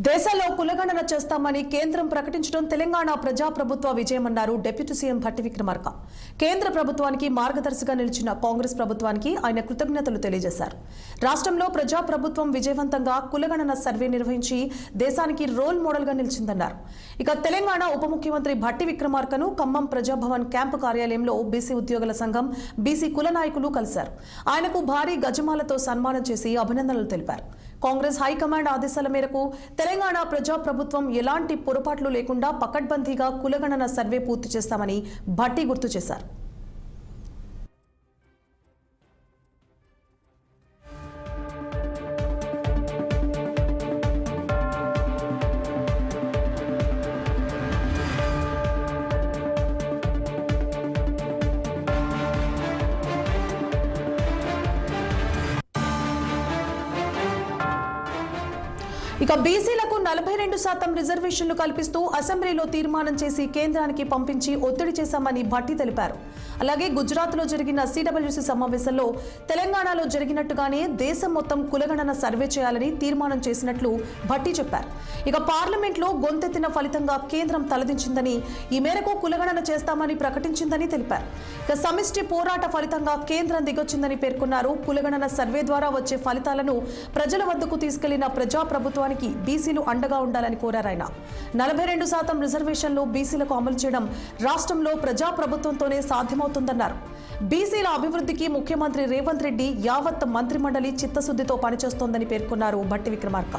దేశంలో కులగణన చేస్తామని కేంద్రం ప్రకటించడం తెలంగాణ ప్రజాప్రభుత్వ విజయమన్నారు డిప్యూటీ సీఎం భట్టి విక్రమార్క. కేంద్ర ప్రభుత్వానికి మార్గదర్శిగా నిలిచిన కాంగ్రెస్ ప్రభుత్వానికి ఆయన కృతజ్ఞతలు తెలియజేశారు. రాష్ట్రంలో ప్రజాప్రభుత్వం విజయవంతంగా కులగణన సర్వే నిర్వహించి దేశానికి రోల్ మోడల్ గా నిలిచిందన్నారు. ఇక తెలంగాణ ఉప ముఖ్యమంత్రి భట్టి విక్రమార్కను ఖమ్మం ప్రజాభవన్ క్యాంపు కార్యాలయంలో బీసీ ఉద్యోగుల సంఘం, బీసీ కుల నాయకులు కలిశారు. ఆయనకు భారీ గజమాలతో సన్మానం చేసి అభినందనలు తెలిపారు. కాంగ్రెస్ హైకమాండ్ ఆదేశాల మేరకు తెలంగాణ ప్రజాప్రభుత్వం ఎలాంటి పొరపాట్లు లేకుండా పకడ్బందీగా కులగణన సర్వే పూర్తి చేస్తామని భట్టి గుర్తు చేశారు. ఇక బీసీలకు 42% రిజర్వేషన్లు కల్పిస్తూ అసెంబ్లీలో తీర్మానం చేసి కేంద్రానికి పంపించి ఒత్తిడి చేశామని భట్టి తెలిపారు. అలాగే గుజరాత్లో జరిగిన సిడబ్ల్యూసీ సమావేశంలో తెలంగాణలో జరిగినట్టుగానే దేశం మొత్తం కులగణన సర్వే చేయాలని తీర్మానం చేసినట్లు భట్టి చెప్పారు. ఇక పార్లమెంట్లో గొంతెత్తిన ఫలితంగా కేంద్రం తలదించిందని, ఈ మేరకు కులగణన చేస్తామని ప్రకటించిందని తెలిపారు. ఇక సమిష్టి పోరాట ఫలితంగా కేంద్రం దిగొచ్చిందని పేర్కొన్నారు. కులగణన సర్వే ద్వారా వచ్చే ఫలితాలను ప్రజల వద్దకు తీసుకెళ్లిన ప్రజాప్రభుత్వానికి బీసీలు అండగా ఉండాలని కోరారు ఆయన. 42% రిజర్వేషన్లు బీసీలకు అమలు చేయడం రాష్ట్రంలో ప్రజాప్రభుత్వంతోనే సాధ్యమవుతుందన్నారు. బీసీల అభివృద్ధికి ముఖ్యమంత్రి రేవంత్ రెడ్డి యావత్ మంత్రిమండలి చిత్తశుద్ధితో పనిచేస్తోందని పేర్కొన్నారు భట్టి విక్రమార్క.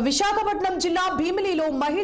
విశాఖపట్నం జిల్లా భీమిలిలో